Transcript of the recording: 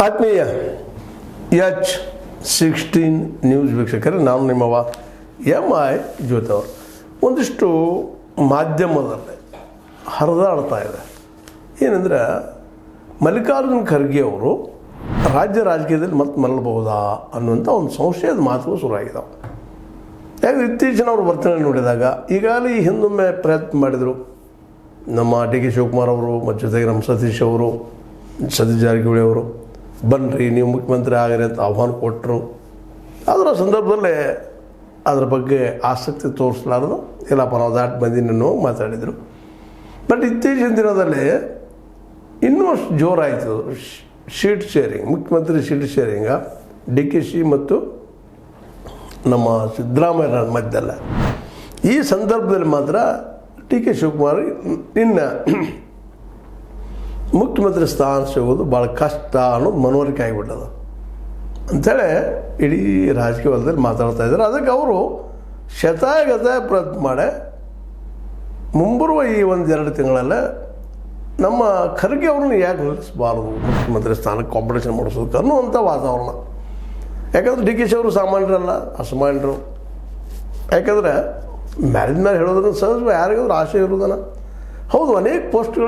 ಆತ್ಮೀಯ H16 news ವೀಕ್ಷಕರೇ, ನಾನು ನಿಮ್ಮವ MI ಜ್ಯೋತಿ ಅವರು. ಒಂದಿಷ್ಟು ಮಾಧ್ಯಮದಲ್ಲಿ ಹರಿದಾಡ್ತಾ ಇದೆ ಏನಂದರೆ, ಮಲ್ಲಿಕಾರ್ಜುನ ಖರ್ಗೆ ಅವರು ರಾಜ್ಯ ರಾಜಕೀಯದಲ್ಲಿ ಮತ್ತೆ ಮರಳಬಹುದಾ ಅನ್ನುವಂಥ ಒಂದು ಸಂಶಯದ ಮಾತುಗಳು ಶುರುವಾಗಿದ್ದಾವೆ. ಯಾಕಂದರೆ ಇತ್ತೀಚಿನ ಅವರು ವರ್ತನೆ ನೋಡಿದಾಗ ಈಗಾಗಲೇ ಈ ಹಿಂದೊಮ್ಮೆ ಪ್ರಯತ್ನ ಮಾಡಿದರು. ನಮ್ಮ ಡಿ ಕೆ ಶಿವಕುಮಾರ್ ಅವರು ಮತ್ತು ಜೊತೆಗೆ ನಮ್ಮ ಸತೀಶ್ ಜಾರಕಿಹೊಳಿ ಅವರು ಬನ್ನಿರಿ ನೀವು ಮುಖ್ಯಮಂತ್ರಿ ಆಗಿರಿ ಅಂತ ಆಹ್ವಾನ ಕೊಟ್ಟರು. ಅದರ ಸಂದರ್ಭದಲ್ಲೇ ಅದರ ಬಗ್ಗೆ ಆಸಕ್ತಿ ತೋರಿಸಲಾರದು, ಇಲ್ಲಪ್ಪ ನಾವು ದಾಟಿ ಬಂದಿನೋ ಮಾತಾಡಿದರು. ಬಟ್ ಇತ್ತೀಚಿನ ದಿನದಲ್ಲಿ ಇನ್ನೂ ಅಷ್ಟು ಜೋರಾಯಿತು ಶೀಟ್ ಶೇರಿಂಗ್, ಮುಖ್ಯಮಂತ್ರಿ ಶೀಟ್ ಶೇರಿಂಗ DKC ಮತ್ತು ನಮ್ಮ ಸಿದ್ದರಾಮಯ್ಯ ಮಧ್ಯದಲ್ಲ. ಈ ಸಂದರ್ಭದಲ್ಲಿ ಮಾತ್ರ ಡಿ ಕೆ ಶಿವಕುಮಾರ್ ಇನ್ನು ಮುಖ್ಯಮಂತ್ರಿ ಸ್ಥಾನ ಸಿಗೋದು ಭಾಳ ಕಷ್ಟ ಅನ್ನೋದು ಮನವರಿಕೆ ಆಗಿಬಿಟ್ಟದ ಅಂಥೇಳಿ ಇಡೀ ರಾಜಕೀಯ ವಲಯದಲ್ಲಿ ಮಾತಾಡ್ತಾ ಇದ್ದಾರೆ. ಅದಕ್ಕೆ ಅವರು ಶತಾಯಗತಾಯ ಪ್ರಯತ್ನ ಮಾಡಿ ಮುಂಬರುವ ಈ 1-2 ತಿಂಗಳಲ್ಲೇ ನಮ್ಮ ಖರ್ಗೆ ಅವ್ರನ್ನ ಯಾಕೆ ನಿಲ್ಲಿಸಬಾರ್ದು, ಮುಖ್ಯಮಂತ್ರಿ ಸ್ಥಾನಕ್ಕೆ ಕಾಂಪಿಟೇಷನ್ ಮಾಡಿಸೋದಕ್ಕೆ ಅನ್ನುವಂಥ ವಾತಾವರಣ. ಯಾಕಂದ್ರೆ DKC ಅವರು ಸಾಮಾನ್ಯರಲ್ಲ, ಅಸಾಮಾನ್ಯರು. ಯಾಕಂದರೆ ಮ್ಯಾರೇಜ್ ಮೇಲೆ ಹೇಳೋದನ್ನು ಸಹಜ ಯಾರಿಗಾದ್ರೂ ಆಸೆ ಇರೋದನ್ನು. ಹೌದು, ಅನೇಕ ಪೋಸ್ಟ್ಗಳು